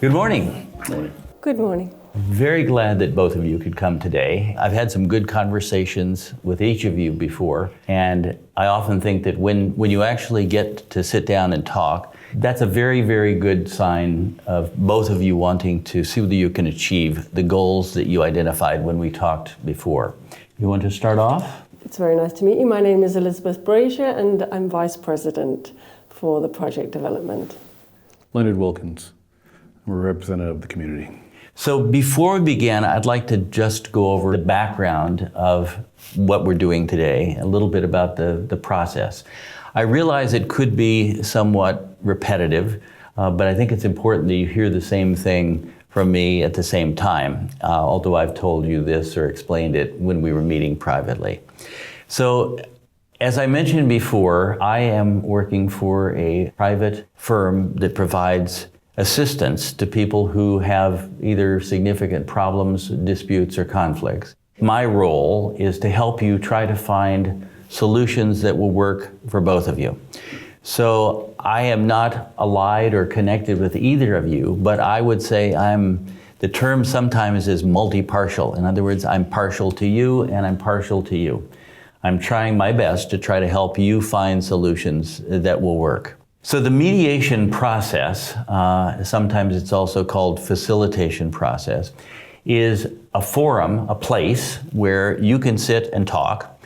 Good morning. Good morning. Very glad that both of you could come today. I've had some good conversations with each of you before, and I often think that when you actually get to sit down and talk, that's a very, very good sign of both of you wanting to see whether you can achieve the goals that you identified when we talked before. You want to start off? It's very nice to meet you. My name is Elizabeth Brazier, and I'm Vice President for the project development. Leonard Wilkins. I'm a representative of the community. So before we begin, I'd like to just go over the background of what we're doing today, a little bit about the process. I realize it could be somewhat repetitive, but I think it's important that you hear the same thing from me at the same time, although I've told you this or explained it when we were meeting privately. So, as I mentioned before, I am working for a private firm that provides assistance to people who have either significant problems, disputes, or conflicts. My role is to help you try to find solutions that will work for both of you. So I am not allied or connected with either of you, but I would say the term sometimes is multi-partial. In other words, I'm partial to you and I'm partial to you. I'm trying my best to try to help you find solutions that will work. So the mediation process, sometimes it's also called facilitation process, is a forum, a place where you can sit and talk.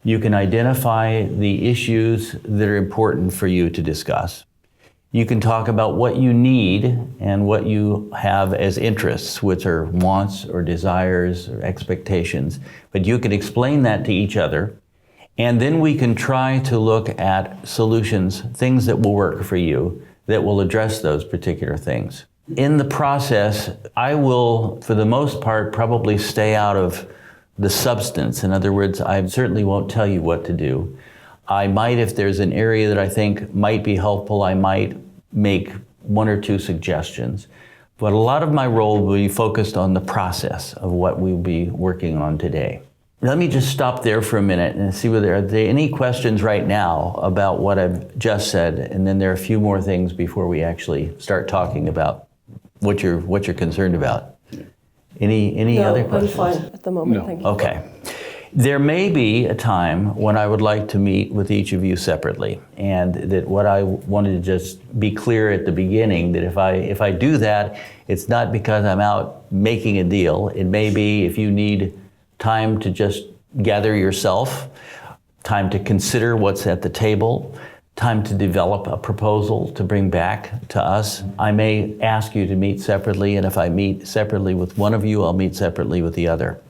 You can identify the issues that are important for you to discuss. You can talk about what you need and what you have as interests, which are wants or desires or expectations. But you can explain that to each other. And then we can try to look at solutions, things that will work for you, that will address those particular things. In the process, I will, for the most part, probably stay out of the substance. In other words, I certainly won't tell you what to do. I might, if there's an area that I think might be helpful, I might make one or two suggestions. But a lot of my role will be focused on the process of what we'll be working on today. Let me just stop there for a minute and see whether are there any questions right now about what I've just said, and then there are a few more things before we actually start talking about what you're concerned about. Any other questions? No, I'm fine at the moment, No. thank you. Okay. There may be a time when I would like to meet with each of you separately, and that what I wanted to just be clear at the beginning, that if I do that, it's not because I'm out making a deal. It may be if you need time to just gather yourself, time to consider what's at the table, time to develop a proposal to bring back to us. I may ask you to meet separately, and if I meet separately with one of you, I'll meet separately with the other.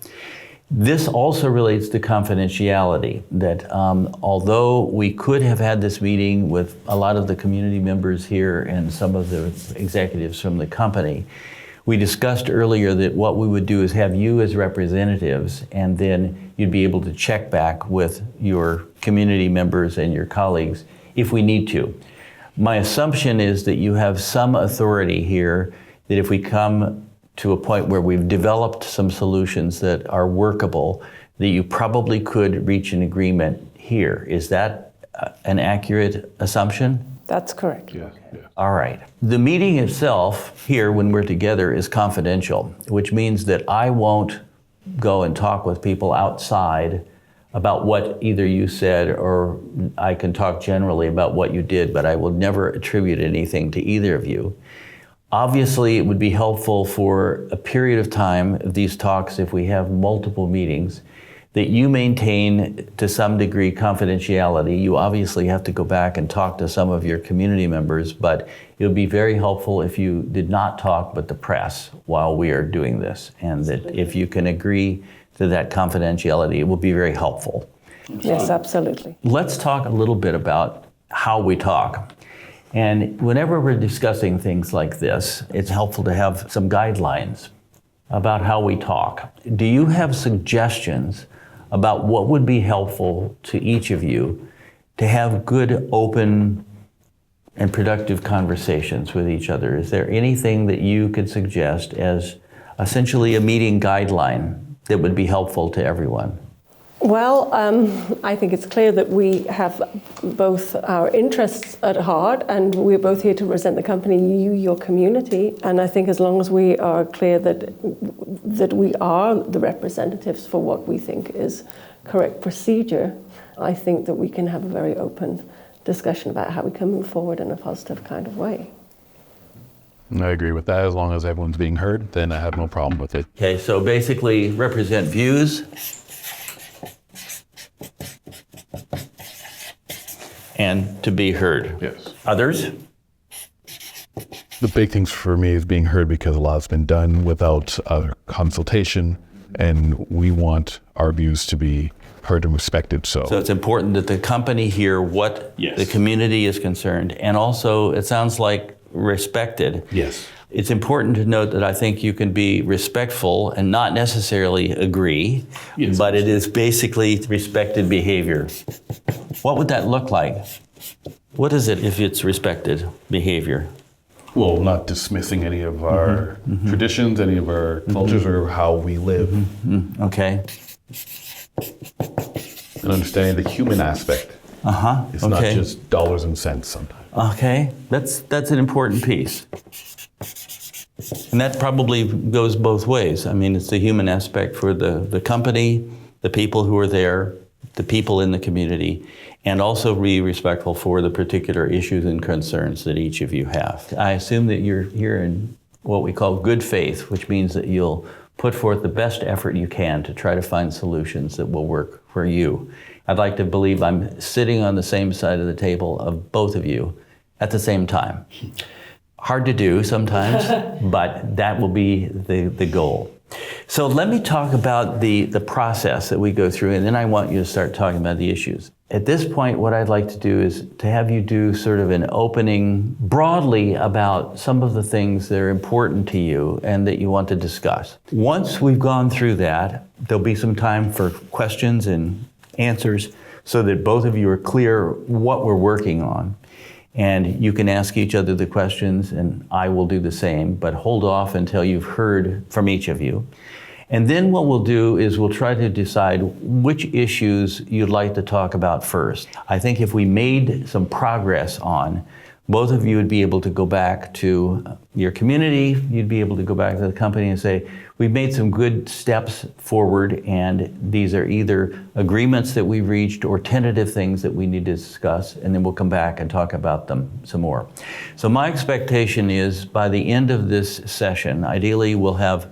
This also relates to confidentiality, that although we could have had this meeting with a lot of the community members here and some of the executives from the company, we discussed earlier that what we would do is have you as representatives, and then you'd be able to check back with your community members and your colleagues if we need to. My assumption is that you have some authority here, that if we come to a point where we've developed some solutions that are workable, that you probably could reach an agreement here. Is that an accurate assumption? That's correct. Yes. All right. The meeting itself here when we're together is confidential, which means that I won't go and talk with people outside about what either you said, or I can talk generally about what you did, but I will never attribute anything to either of you. Obviously, it would be helpful for a period of time of these talks, if we have multiple meetings, that you maintain to some degree confidentiality. You obviously have to go back and talk to some of your community members, but it would be very helpful if you did not talk with the press while we are doing this, and that if you can agree to that confidentiality, it will be very helpful. Yes, absolutely. Let's talk a little bit about how we talk. And whenever we're discussing things like this, it's helpful to have some guidelines about how we talk. Do you have suggestions about what would be helpful to each of you to have good, open, and productive conversations with each other? Is there anything that you could suggest as essentially a meeting guideline that would be helpful to everyone? Well, I think it's clear that we have both our interests at heart, and we're both here to represent the company, you, your community. And I think as long as we are clear that we are the representatives for what we think is correct procedure, I think that we can have a very open discussion about how we can move forward in a positive kind of way. I agree with that. As long as everyone's being heard, then I have no problem with it. Okay, so basically represent views and to be heard. Yes. Others? The big things for me is being heard, because a lot's been done without a consultation, and we want our views to be heard and respected. So So it's important that the company hear what Yes. the community is concerned, and also it sounds like respected. yes. It's important to note that I think you can be respectful and not necessarily agree, Yes. but it is basically respected behavior. What would that look like? What is it if it's respected behavior? Well, not dismissing any of our traditions, any of our cultures, or how we live, Okay. and understanding the human aspect. It's not Okay. just dollars and cents sometimes. Okay, that's an important piece. And that probably goes both ways. I mean, it's the human aspect for the company, the people who are there, the people in the community, and also be respectful for the particular issues and concerns that each of you have. I assume that you're here in what we call good faith, which means that you'll put forth the best effort you can to try to find solutions that will work for you. I'd like to believe I'm sitting on the same side of the table of both of you at the same time. Hard to do sometimes, but that will be the goal. So let me talk about the process that we go through, and then I want you to start talking about the issues. At this point, what I'd like to do is to have you do sort of an opening broadly about some of the things that are important to you and that you want to discuss. Once we've gone through that, there'll be some time for questions and answers so that both of you are clear what we're working on. And you can ask each other the questions, and I will do the same, but hold off until you've heard from each of you. And then what we'll do is we'll try to decide which issues you'd like to talk about first. I think if we made some progress on, both of you would be able to go back to your community, you'd be able to go back to the company and say, we've made some good steps forward, and these are either agreements that we've reached or tentative things that we need to discuss, and then we'll come back and talk about them some more. So my expectation is by the end of this session, ideally we'll have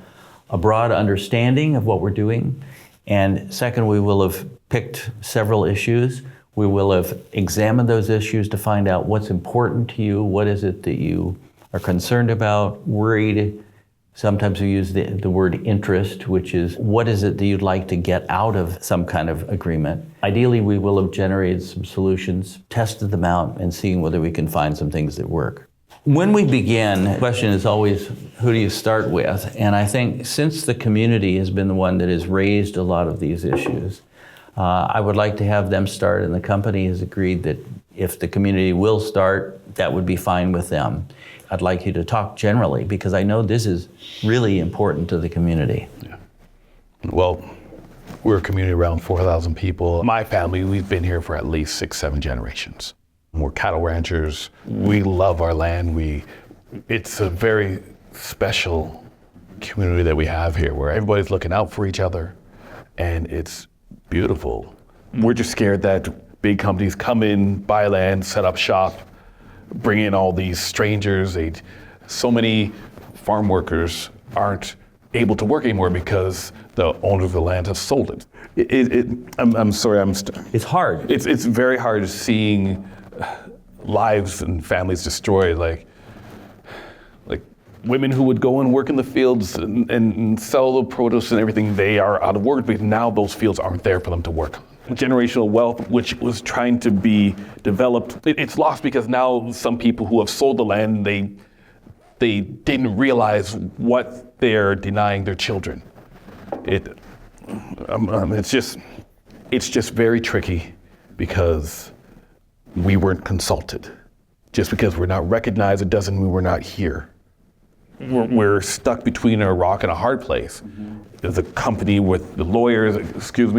a broad understanding of what we're doing, and second, we will have picked several issues. We will have examined those issues to find out what's important to you, what is it that you are concerned about, worried. Sometimes we use the word interest, which is what is it that you'd like to get out of some kind of agreement. Ideally, we will have generated some solutions, tested them out, and seeing whether we can find some things that work. When we begin, the question is always, who do you start with? And I think since the community has been the one that has raised a lot of these issues, I would like to have them start, and the company has agreed that if the community will start, that would be fine with them. I'd like you to talk generally, because I know this is really important to the community. Yeah. Well, we're a community around 4,000 people. My family, we've been here for at least 6-7 generations. We're cattle ranchers. We love our land. It's a very special community that we have here, where everybody's looking out for each other, and it's beautiful. We're just scared that big companies come in, buy land, set up shop, bring in all these strangers. So many farm workers aren't able to work anymore because the owner of the land has sold it. I'm sorry. It's hard. It's very hard seeing lives and families destroyed. Like women who would go and work in the fields and sell the produce and everything, they are out of work because now those fields aren't there for them to work on. Generational wealth, which was trying to be developed, it's lost because now some people who have sold the land, they didn't realize what they're denying their children. It's just very tricky because we weren't consulted. Just because we're not recognized, it doesn't mean we're not here. we're stuck between a rock and a hard place. There's a company with the lawyers,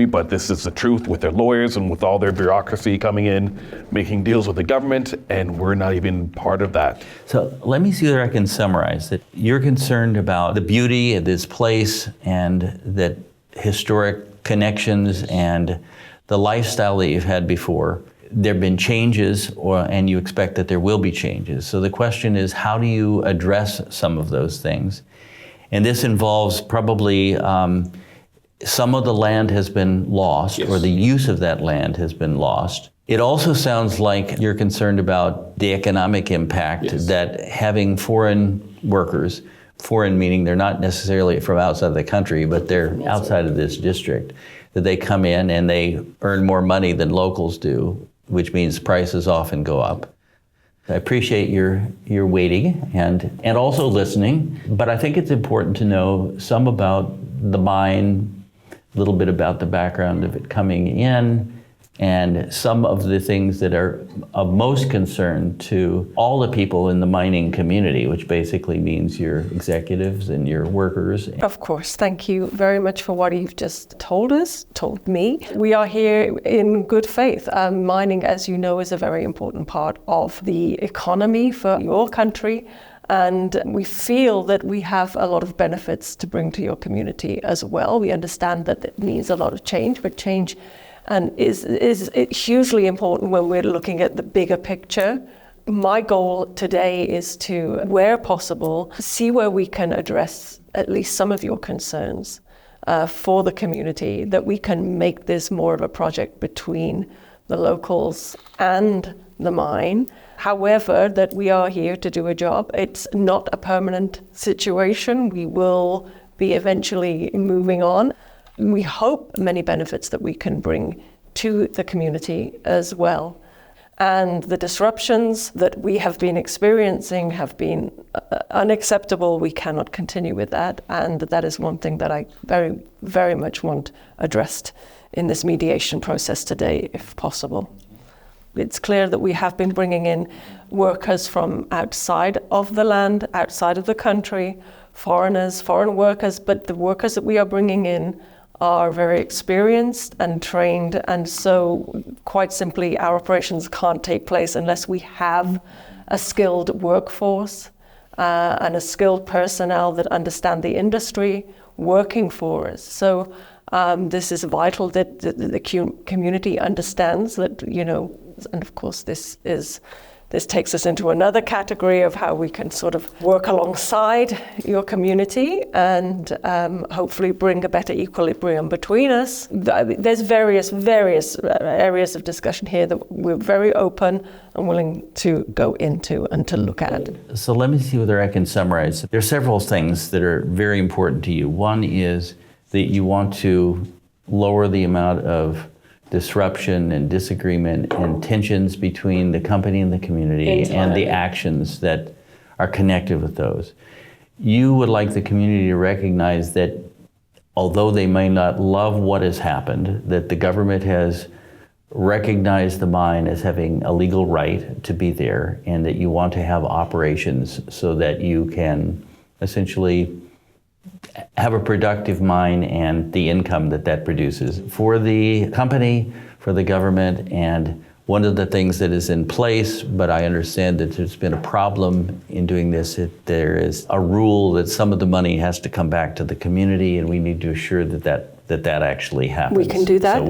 but this is the truth, with their lawyers and with all their bureaucracy coming in, making deals with the government, and we're not even part of that. So let me see whether I can summarize that. You're concerned about the beauty of this place and that historic connections and the lifestyle that you've had before. There have been changes, and you expect that there will be changes. So the question is, how do you address some of those things? And this involves probably some of the land has been lost, or the use of that land has been lost. It also sounds like you're concerned about the economic impact that having foreign workers, foreign meaning they're not necessarily from outside of the country, but they're outside of this district, that they come in and they earn more money than locals do, which means prices often go up. I appreciate your waiting and also listening, but I think it's important to know some about the mine, a little bit about the background of it coming in, and some of the things that are of most concern to all the people in the mining community, which basically means your executives and your workers. Of course. Thank you very much for what you've just told me. We are here in good faith. Mining, as you know, is a very important part of the economy for your country. And we feel that we have a lot of benefits to bring to your community as well. We understand that it means a lot of change, but change is hugely important when we're looking at the bigger picture. My goal today is to, where possible, see where we can address at least some of your concerns for the community, that we can make this more of a project between the locals and the mine. However, that we are here to do a job. It's not a permanent situation. We will be eventually moving on. We hope many benefits that we can bring to the community as well. And the disruptions that we have been experiencing have been unacceptable. We cannot continue with that. And that is one thing that I very, very much want addressed in this mediation process today, if possible. It's clear that we have been bringing in workers from outside of the land, outside of the country, foreigners, foreign workers, but the workers that we are bringing in are very experienced and trained, and so quite simply our operations can't take place unless we have a skilled workforce and a skilled personnel that understand the industry working for us. So this is vital that the community understands that, and of course this takes us into another category of how we can sort of work alongside your community and hopefully bring a better equilibrium between us. There's various areas of discussion here that we're very open and willing to go into and to look at. So let me see whether I can summarize. There are several things that are very important to you. One is that you want to lower the amount of disruption and disagreement and tensions between the company and the community and the actions that are connected with those. You would like the community to recognize that although they may not love what has happened, that the government has recognized the mine as having a legal right to be there, and that you want to have operations so that you can essentially have a productive mine and the income that produces for the company, for the government. And one of the things that is in place, but I understand that there's been a problem in doing this, there is a rule that some of the money has to come back to the community, and we need to assure that actually happens. We can do that, so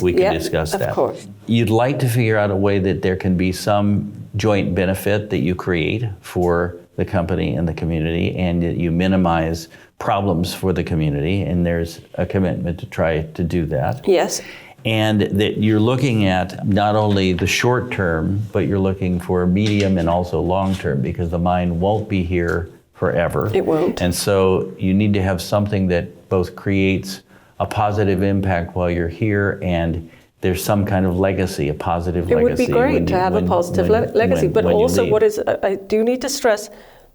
we can discuss that. Of course. You'd like to figure out a way that there can be some joint benefit that you create for the company and the community, and that you minimize problems for the community, and there's a commitment to try to do that. Yes. And that you're looking at not only the short term, but you're looking for medium and also long term, because the mine won't be here forever. It won't. And so you need to have something that both creates a positive impact while you're here, and there's some kind of legacy, a positive legacy. It would be great to have a positive legacy, but also I do need to stress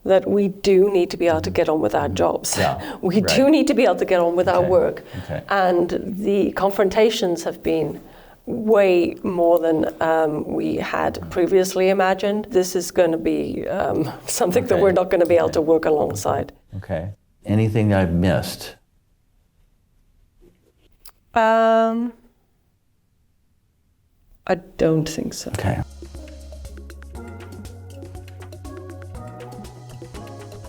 that we do need to be able to get on with our jobs. Yeah, we do need to be able to get on with our work. Okay. And the confrontations have been way more than we had previously imagined. This is going to be something that we're not going to be able to work alongside. Okay. Anything that I've missed? I don't think so. Okay.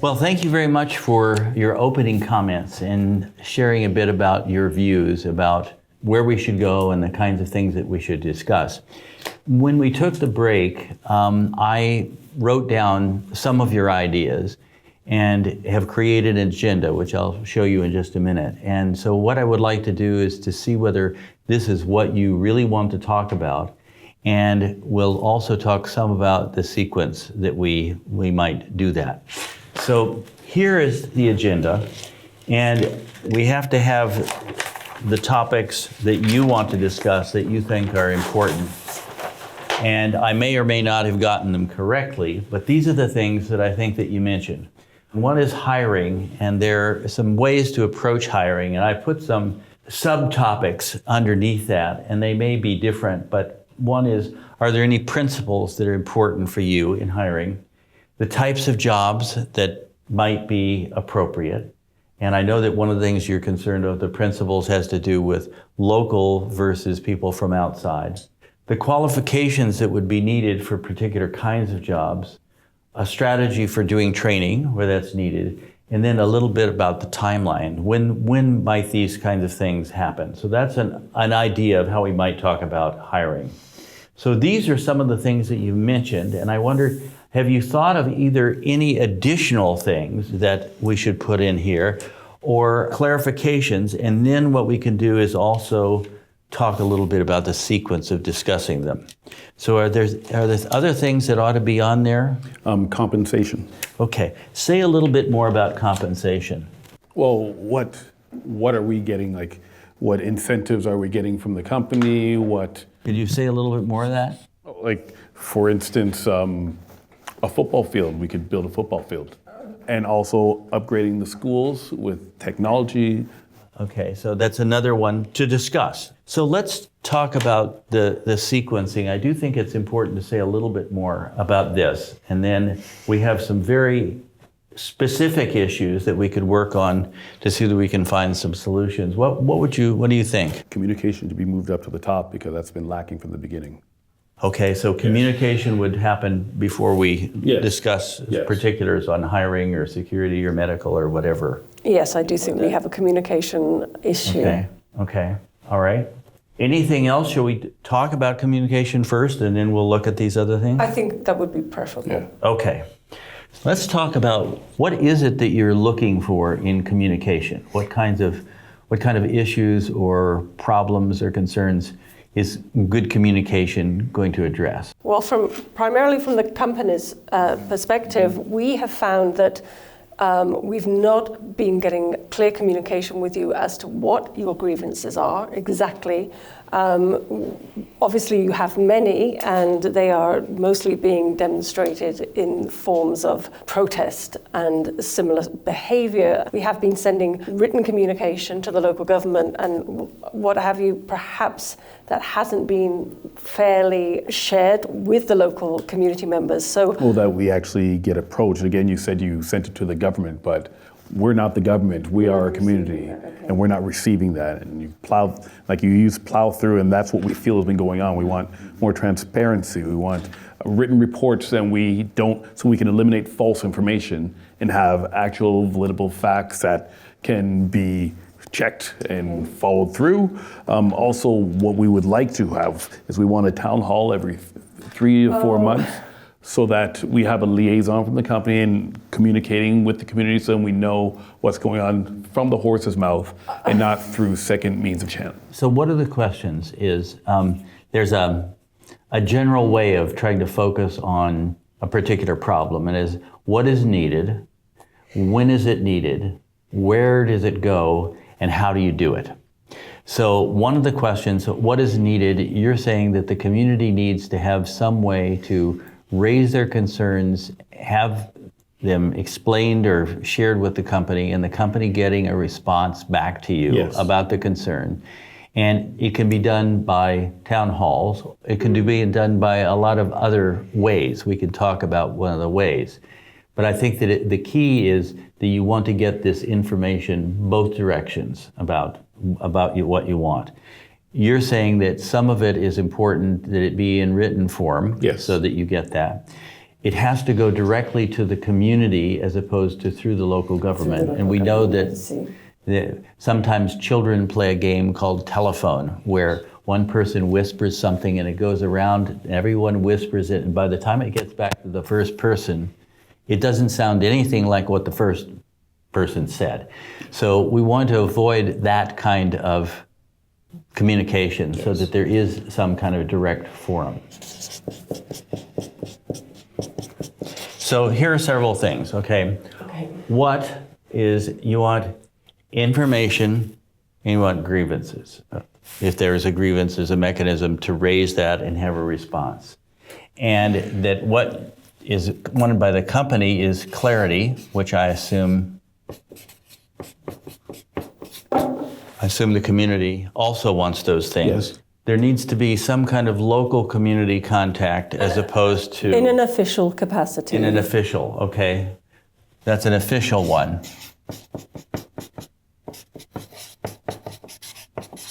Well, thank you very much for your opening comments and sharing a bit about your views about where we should go and the kinds of things that we should discuss. When we took the break, I wrote down some of your ideas and have created an agenda, which I'll show you in just a minute. And so what I would like to do is to see whether this is what you really want to talk about, and we'll also talk some about the sequence that we might do that. So here is the agenda, and we have to have the topics that you want to discuss that you think are important. And I may or may not have gotten them correctly, but these are the things that I think that you mentioned. One is hiring, and there are some ways to approach hiring, and I put some subtopics underneath that, and they may be different, but one is, are there any principles that are important for you in hiring? The types of jobs that might be appropriate. And I know that one of the things you're concerned about, the principles, has to do with local versus people from outside. The qualifications that would be needed for particular kinds of jobs, a strategy for doing training where that's needed, and then a little bit about the timeline. When might these kinds of things happen? So that's an idea of how we might talk about hiring. So these are some of the things that you mentioned, and I wondered, have you thought of either any additional things that we should put in here or clarifications? And then what we can do is also talk a little bit about the sequence of discussing them. So are there other things that ought to be on there? Compensation. Okay, say a little bit more about compensation. Well, what are we getting? Like, what incentives are we getting from the company? Could you say a little bit more of that? Like, for instance, a football field. We could build a football field, and also upgrading the schools with technology. Okay, so that's another one to discuss. So let's talk about the sequencing. I do think it's important to say a little bit more about this, and then we have some very specific issues that we could work on to see that we can find some solutions. What do you think? Communication to be moved up to the top, because that's been lacking from the beginning. Okay, so communication would happen before we discuss Yes. particulars on hiring or security or medical or whatever. Yes, I do think we have a communication issue. Okay, all right. Anything else? Shall we talk about communication first and then we'll look at these other things? I think that would be preferable. Yeah. Okay. Let's talk about what is it that you're looking for in communication? What kind of issues or problems or concerns is good communication going to address? Well, primarily from the company's perspective, we have found that we've not been getting clear communication with you as to what your grievances are exactly. Obviously, you have many, and they are mostly being demonstrated in forms of protest and similar behavior. We have been sending written communication to the local government and what have you, perhaps that hasn't been fairly shared with the local community members. So, Well, that we actually get approached. Again, you said you sent it to the government, but we're not the government. We are a community, and we're not receiving that. And you plow through, and that's what we feel has been going on. We want more transparency. We want written reports, and so we can eliminate false information and have actual validable facts that can be checked and followed through. Also, what we would like to have is we want a town hall every 3 to 4 months, so that we have a liaison from the company and communicating with the community, so we know what's going on from the horse's mouth and not through second means of channel. So one of the questions is, there's a general way of trying to focus on a particular problem, and is what is needed, when is it needed, where does it go, and how do you do it? So one of the questions, what is needed, you're saying that the community needs to have some way to raise their concerns, have them explained or shared with the company, and the company getting a response back to you Yes. about the concern. And it can be done by town halls. It can be done by a lot of other ways. We can talk about one of the ways. But I think that the key is that you want to get this information both directions about what you want. You're saying that some of it is important that it be in written form, Yes. so that you get that. It has to go directly to the community as opposed to through the local government. And we know that sometimes children play a game called telephone, where one person whispers something and it goes around, everyone whispers it, and by the time it gets back to the first person, it doesn't sound anything like what the first person said. So we want to avoid that kind of communication, so that there is some kind of direct forum. So here are several things, okay? What is, you want information and you want grievances. If there is a grievance, there's a mechanism to raise that and have a response. And that what is wanted by the company is clarity, which I assume the community also wants those things. Yes. There needs to be some kind of local community contact as opposed to... In an official capacity. In an official, okay. That's an official one.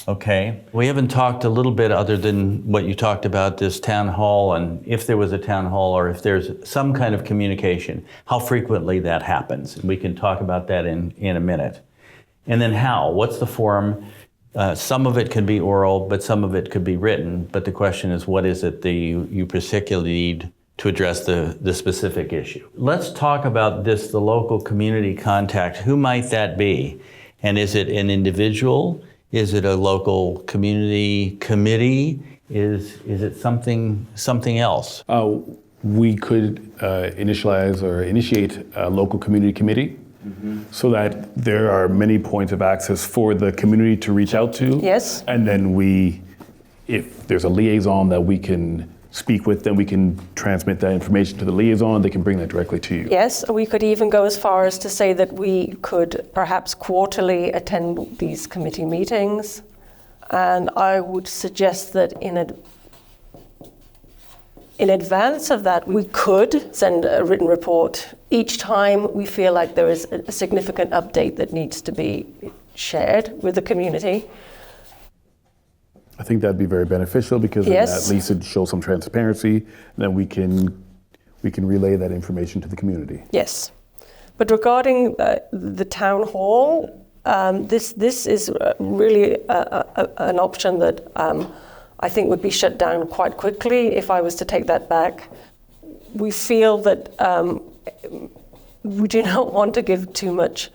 Okay. We haven't talked a little bit other than what you talked about, this town hall, and if there was a town hall or if there's some kind of communication, how frequently that happens. And we can talk about that in a minute. And then how? What's the form? Some of it can be oral, but some of it could be written. But the question is, what is it that you particularly need to address the specific issue? Let's talk about this, the local community contact. Who might that be? And is it an individual? Is it a local community committee? Is it something else? We could initialize or initiate a local community committee, so that there are many points of access for the community to reach out to. Yes. And then if there's a liaison that we can speak with, then we can transmit that information to the liaison. They can bring that directly to you. Yes, we could even go as far as to say that we could perhaps quarterly attend these committee meetings. And I would suggest that in advance of that, we could send a written report each time we feel like there is a significant update that needs to be shared with the community. I think that'd be very beneficial, because then Yes. at least it shows some transparency, and then we can relay that information to the community. Yes. But regarding the town hall, this is really an option that I think would be shut down quite quickly if I was to take that back. We feel that we do not want to give too much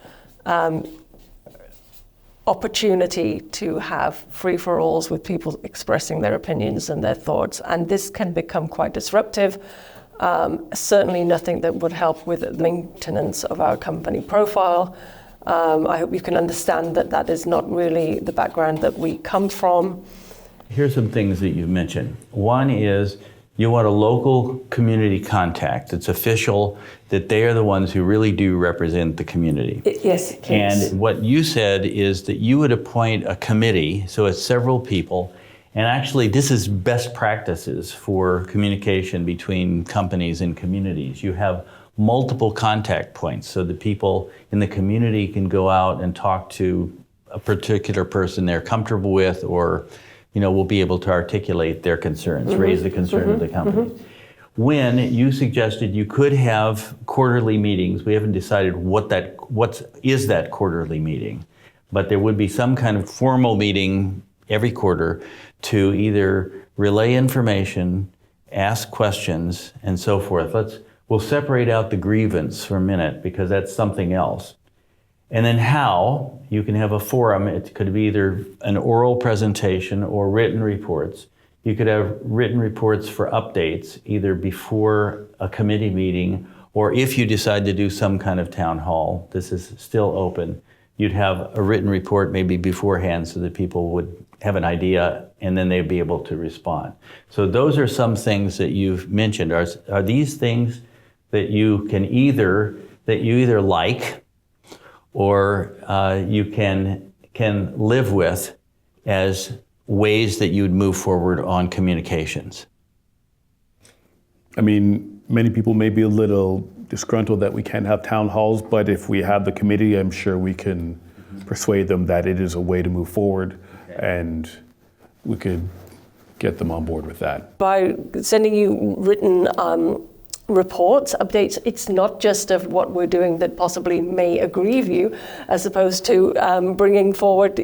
opportunity to have free-for-alls with people expressing their opinions and their thoughts, and this can become quite disruptive. Certainly nothing that would help with the maintenance of our company profile. I hope you can understand that that is not really the background that we come from. Here's some things that you've mentioned. One is you want a local community contact that's official, that they are the ones who really do represent the community. Yes, please. And what you said is that you would appoint a committee, so it's several people, and actually this is best practices for communication between companies and communities. You have multiple contact points, so the people in the community can go out and talk to a particular person they're comfortable with, or will be able to articulate their concerns, raise the concern of the company. When you suggested you could have quarterly meetings, we haven't decided what is that quarterly meeting, but there would be some kind of formal meeting every quarter to either relay information, ask questions, and so forth. We'll separate out the grievance for a minute, because that's something else. And then how, you can have a forum. It could be either an oral presentation or written reports. You could have written reports for updates, either before a committee meeting, or if you decide to do some kind of town hall, this is still open. You'd have a written report maybe beforehand so that people would have an idea, and then they'd be able to respond. So those are some things that you've mentioned. Are these things that you can either like, or you can live with as ways that you'd move forward on communications? I mean, many people may be a little disgruntled that we can't have town halls, but if we have the committee, I'm sure we can persuade them that it is a way to move forward, and we could get them on board with that. By sending you written reports, updates, it's not just of what we're doing that possibly may aggrieve you, as opposed to bringing forward,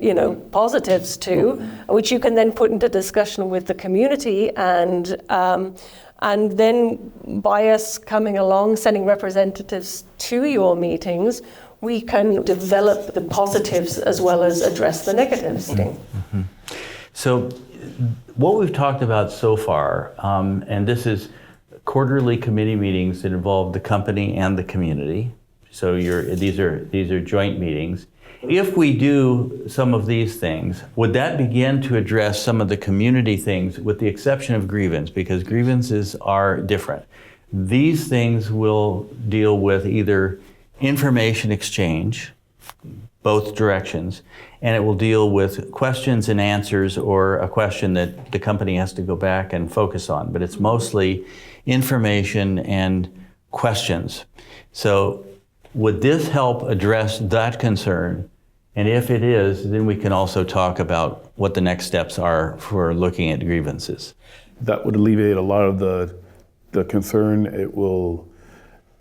positives too, which you can then put into discussion with the community, and then by us coming along, sending representatives to your meetings, we can develop the positives as well as address the negatives. Mm-hmm. So what we've talked about so far, and this is quarterly committee meetings that involve the company and the community. So these are joint meetings. If we do some of these things, would that begin to address some of the community things, with the exception of grievance, because grievances are different? These things will deal with either information exchange, both directions, and it will deal with questions and answers, or a question that the company has to go back and focus on. But it's mostly information and questions. So would this help address that concern? And if it is, then we can also talk about what the next steps are for looking at grievances. That would alleviate a lot of the concern. It will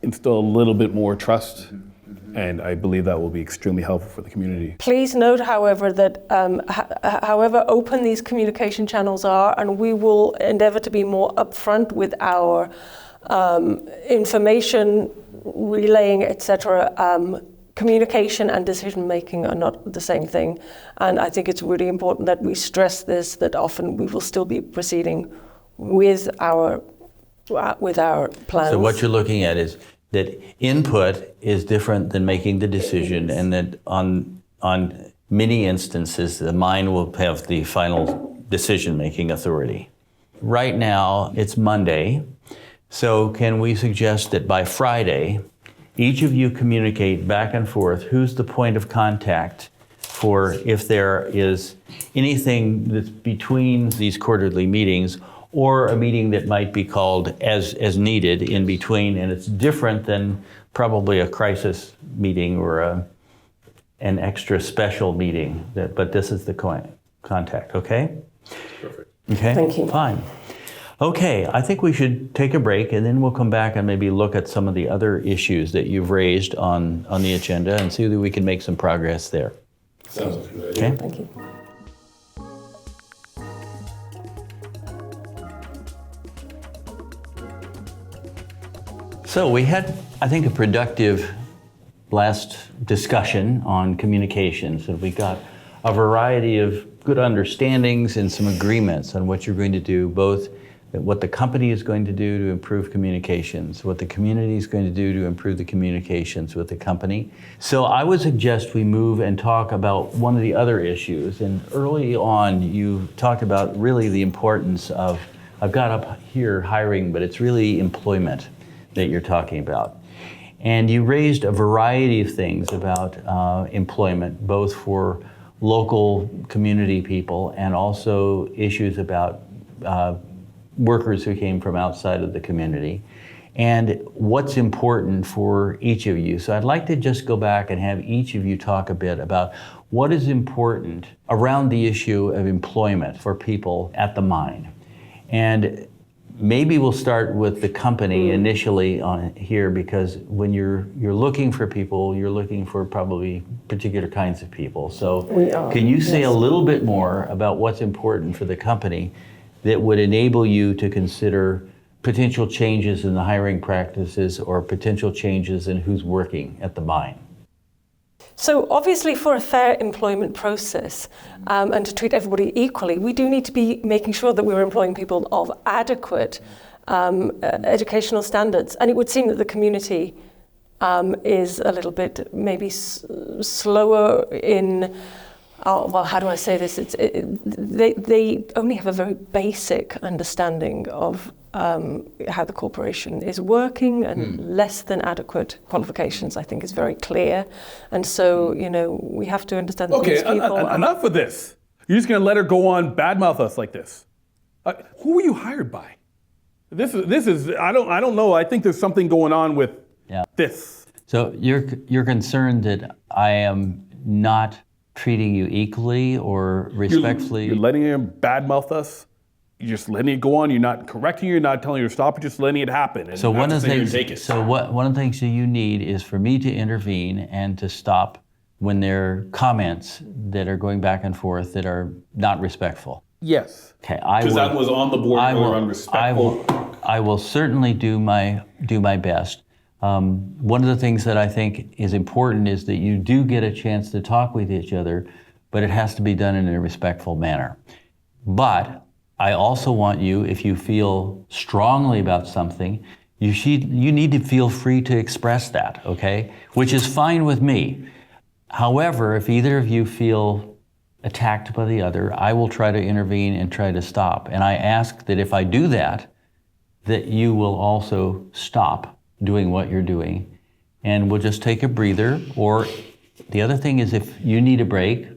instill a little bit more trust, and I believe that will be extremely helpful for the community. Please note, however, that however open these communication channels are, and we will endeavor to be more upfront with our information relaying, etc. Communication and decision making are not the same thing, and I think it's really important that we stress this, that often we will still be proceeding with our plans. So what you're looking at is that input is different than making the decision, and that on many instances, the mind will have the final decision-making authority. Right now, it's Monday, so can we suggest that by Friday, each of you communicate back and forth who's the point of contact for if there is anything that's between these quarterly meetings, or a meeting that might be called as needed in between, and it's different than probably a crisis meeting or an extra special meeting, but this is the contact, okay? Perfect. Okay, thank you. Fine. Okay, I think we should take a break, and then we'll come back and maybe look at some of the other issues that you've raised on the agenda and see that we can make some progress there. Sounds like a good idea. Okay? Thank you. So we had, I think, a productive last discussion on communications, and we got a variety of good understandings and some agreements on what you're going to do, both what the company is going to do to improve communications, what the community is going to do to improve the communications with the company. So I would suggest we move and talk about one of the other issues. And early on, you talked about really the importance of, I've got up here hiring, but it's really employment that you're talking about. And you raised a variety of things about employment, both for local community people and also issues about workers who came from outside of the community, and what's important for each of you. So I'd like to just go back and have each of you talk a bit about what is important around the issue of employment for people at the mine. And maybe we'll start with the company initially on here, because when you're looking for people, you're looking for probably particular kinds of people. So can you say a little bit more about what's important for the company that would enable you to consider potential changes in the hiring practices or potential changes in who's working at the mine? So obviously, for a fair employment process and to treat everybody equally, we do need to be making sure that we're employing people of adequate educational standards. And it would seem that the community is a little bit maybe slower in, well, how do I say this? They only have a very basic understanding of how the corporation is working, and less than adequate qualifications, I think, is very clear. And so, we have to understand that these people enough of this. You're just going to let her go on badmouth us like this. Who were you hired by? This is I don't know. I think there's something going on with this. So you're concerned that I am not treating you equally or respectfully? You're letting her badmouth us. You're just letting it go on. You're not correcting her. You're not telling her to stop. You're just letting it happen. And so one of the things. One of the things that you need is for me to intervene and to stop when there are comments that are going back and forth that are not respectful. Yes. Okay. Because that was on the board or unrespectful. I will certainly do my best. One of the things that I think is important is that you do get a chance to talk with each other, but it has to be done in a respectful manner. But I also want you, if you feel strongly about something, you need to feel free to express that, okay? Which is fine with me. However, if either of you feel attacked by the other, I will try to intervene and try to stop. And I ask that if I do that you will also stop doing what you're doing, and we'll just take a breather. Or the other thing is, if you need a break,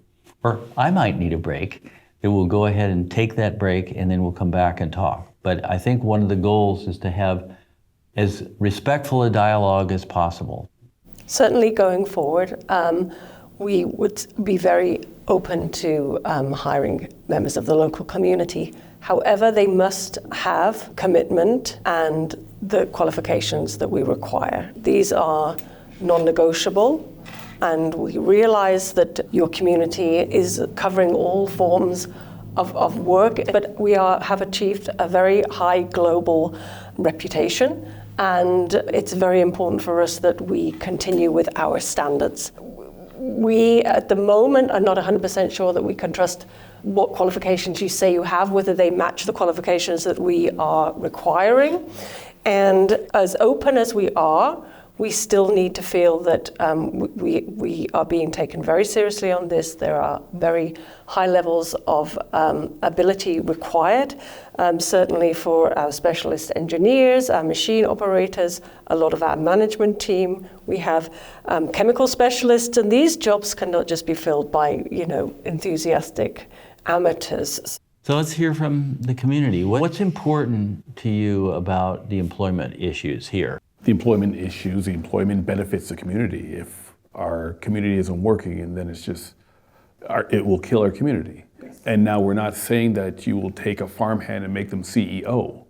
or I might need a break, then we'll go ahead and take that break, and then we'll come back and talk. But I think one of the goals is to have as respectful a dialogue as possible. Certainly going forward, we would be very open to hiring members of the local community. However, they must have commitment and the qualifications that we require. These are non-negotiable, and we realize that your community is covering all forms of work, but we have achieved a very high global reputation, and it's very important for us that we continue with our standards. We, at the moment, are not 100% sure that we can trust what qualifications you say you have, whether they match the qualifications that we are requiring. And as open as we are, we still need to feel that we are being taken very seriously on this. There are very high levels of ability required, certainly for our specialist engineers, our machine operators, a lot of our management team. We have chemical specialists, and these jobs cannot just be filled by, enthusiastic amateurs. So let's hear from the community. What's important to you about the employment issues here? The employment issues, the employment benefits the community. If our community isn't working, and then it will kill our community. Yes. And now we're not saying that you will take a farmhand and make them CEO.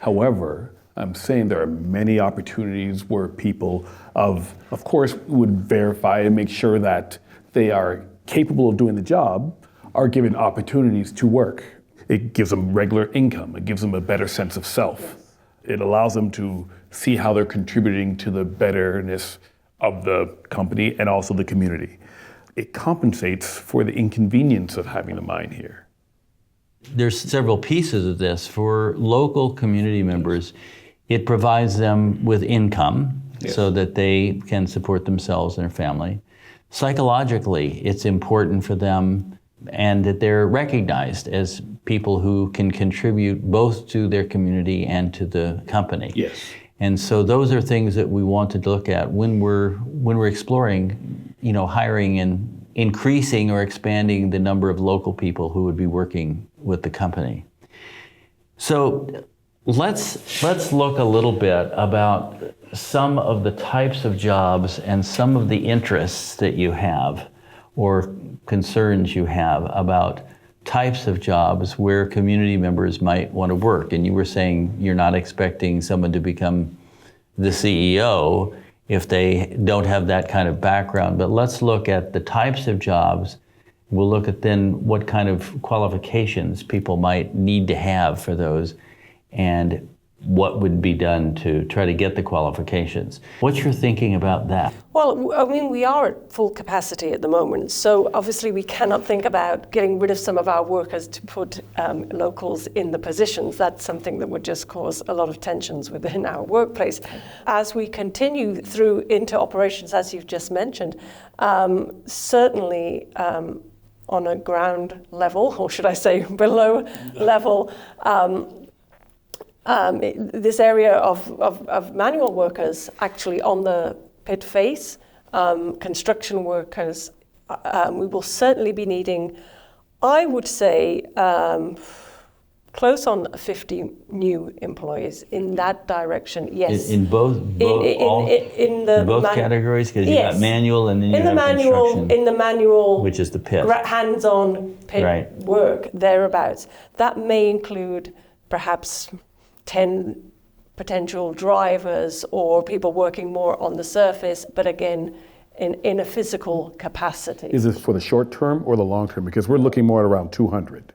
However, I'm saying there are many opportunities where people of course, would verify and make sure that they are capable of doing the job, are given opportunities to work. It gives them regular income. It gives them a better sense of self. It allows them to see how they're contributing to the betterness of the company and also the community. It compensates for the inconvenience of having the mine here. There's several pieces of this. For local community members, it provides them with income, yes, so that they can support themselves and their family. Psychologically, it's important for them, and that they're recognized as people who can contribute both to their community and to the company. Yes. And so those are things that we want to look at when we're exploring, hiring and increasing or expanding the number of local people who would be working with the company. So let's look a little bit about some of the types of jobs and some of the interests that you have, or concerns you have about types of jobs where community members might want to work. And you were saying you're not expecting someone to become the CEO if they don't have that kind of background. But let's look at the types of jobs. We'll look at then what kind of qualifications people might need to have for those, and what would be done to try to get the qualifications. What's your thinking about that? Well, we are at full capacity at the moment, so obviously we cannot think about getting rid of some of our workers to put locals in the positions. That's something that would just cause a lot of tensions within our workplace. As we continue through into operations, as you've just mentioned, certainly on a ground level, or should I say below level, this area of manual workers actually on the pit face, construction workers, we will certainly be needing I would say close on 50 new employees in that direction, yes. In both categories? Because you got manual and then you have construction. In the manual, which is the pit. Hands-on pit work, thereabouts. That may include perhaps 10 potential drivers or people working more on the surface, but again, in a physical capacity. Is this for the short term or the long term? Because we're looking more at around 200.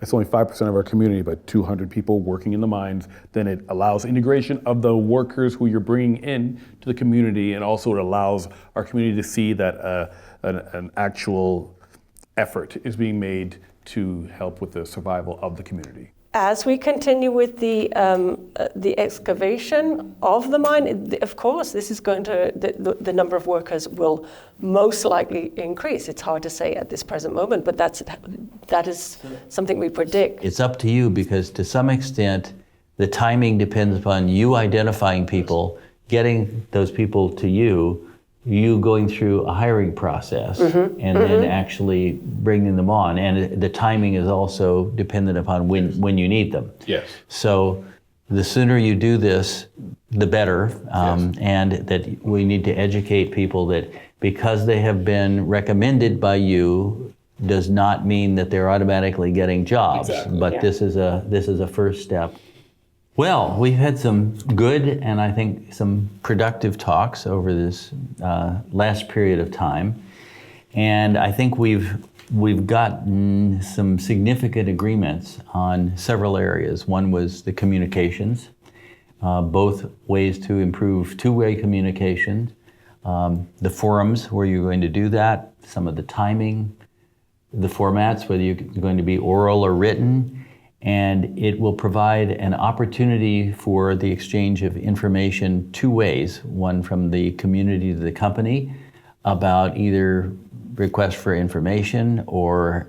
It's only 5% of our community, but 200 people working in the mines. Then it allows integration of the workers who you're bringing in to the community, and also it allows our community to see that an actual effort is being made to help with the survival of the community. As we continue with the excavation of the mine, of course, this is going to the number of workers will most likely increase. It's hard to say at this present moment, but that is something we predict. It's up to you, because to some extent, the timing depends upon you identifying people, getting those people to you going through a hiring process, and then actually bringing them on. And the timing is also dependent upon when you need them. Yes. So the sooner you do this, the better. And that we need to educate people that because they have been recommended by you does not mean that they're automatically getting jobs. Exactly. But this is a first step. Well, we've had some good and I think some productive talks over this last period of time, and I think we've gotten some significant agreements on several areas. One was the communications, both ways to improve two-way communication, the forums where you're going to do that, some of the timing, the formats, whether you're going to be oral or written. And it will provide an opportunity for the exchange of information two ways, one from the community to the company about either requests for information or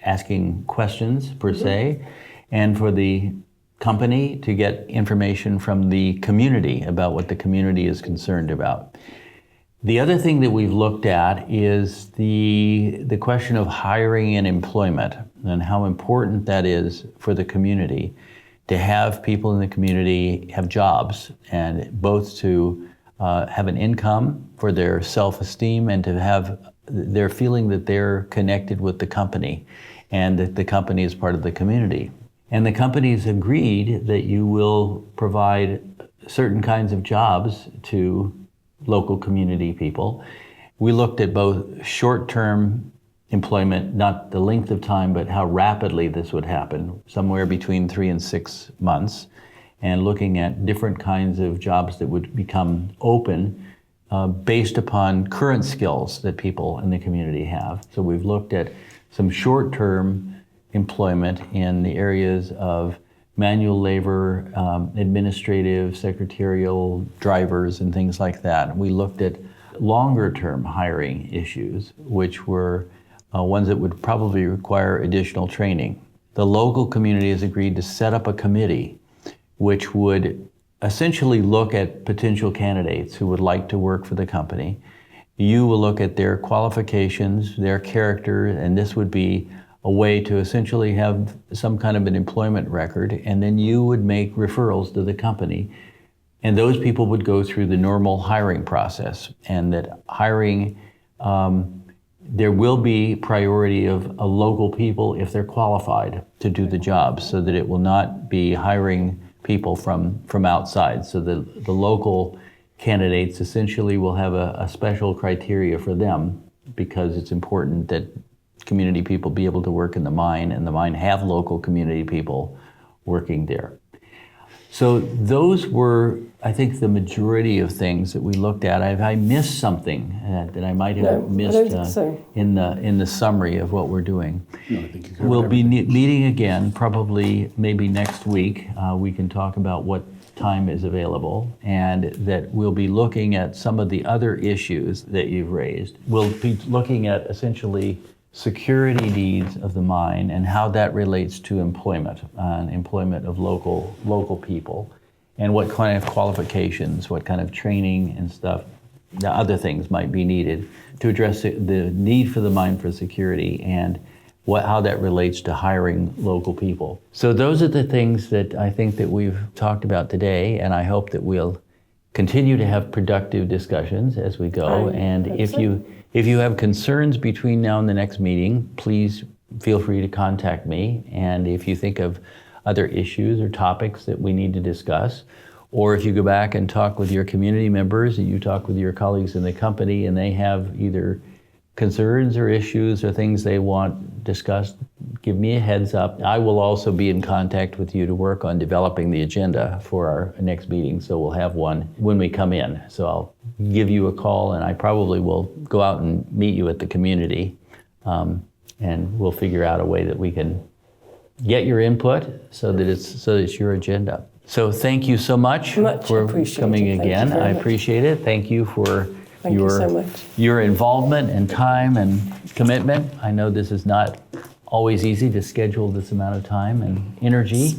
asking questions per se, and for the company to get information from the community about what the community is concerned about. The other thing that we've looked at is the question of hiring and employment, and how important that is for the community to have people in the community have jobs, and both to have an income for their self-esteem and to have their feeling that they're connected with the company and that the company is part of the community. And the company's agreed that you will provide certain kinds of jobs to local community people. We looked at both short-term employment, not the length of time, but how rapidly this would happen, somewhere between 3 and 6 months, and looking at different kinds of jobs that would become open based upon current skills that people in the community have. So we've looked at some short-term employment in the areas of manual labor, administrative, secretarial, drivers, and things like that. We looked at longer-term hiring issues, which were ones that would probably require additional training. The local community has agreed to set up a committee which would essentially look at potential candidates who would like to work for the company. You will look at their qualifications, their character, and this would be a way to essentially have some kind of an employment record, and then you would make referrals to the company. And those people would go through the normal hiring process, and that hiring, there will be priority of local people if they're qualified to do the job, so that it will not be hiring people from outside. So the local candidates essentially will have a special criteria for them, because it's important that community people be able to work in the mine, and the mine have local community people working there. So those were, I think, the majority of things that we looked at. I missed something that I might have missed in the summary of what we're doing. No, I think you covered We'll be everything. meeting again, probably maybe next week. We can talk about what time is available, and that we'll be looking at some of the other issues that you've raised. We'll be looking at essentially security needs of the mine and how that relates to employment of local people, and what kind of qualifications, what kind of training and stuff, the other things might be needed to address the need for the mine for security, and how that relates to hiring local people. So those are the things that I think that we've talked about today, and I hope that we'll continue to have productive discussions as we go. And if you have concerns between now and the next meeting, please feel free to contact me. And if you think of other issues or topics that we need to discuss, or if you go back and talk with your community members, and you talk with your colleagues in the company, and they have either concerns or issues or things they want discussed, give me a heads up. I will also be in contact with you to work on developing the agenda for our next meeting, so we'll have one when we come in. So I'll give you a call, and I probably will go out and meet you at the community, and we'll figure out a way that we can get your input so that it's your agenda. So thank you so much for coming again. I appreciate it. Thank you for your involvement and time and commitment. I know this is not always easy to schedule this amount of time and energy,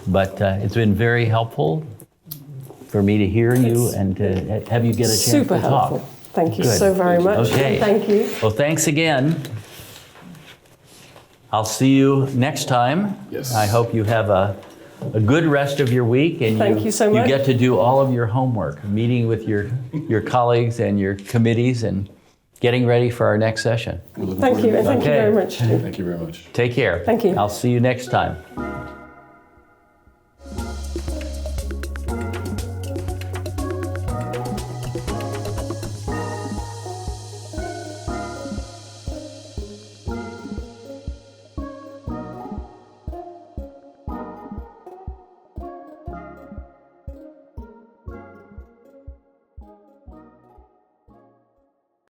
but it's been very helpful for me to hear you and to have you get a chance to talk. Super helpful. Thank you so very much. Okay. Thank you. Well, thanks again. I'll see you next time. Yes. I hope you have a good rest of your week, and Thank you so much. you get to do all of your homework, meeting with your colleagues and your committees, and getting ready for our next session. Thank you, and thank you very much. Thank you very much. Take care. Thank you. I'll see you next time.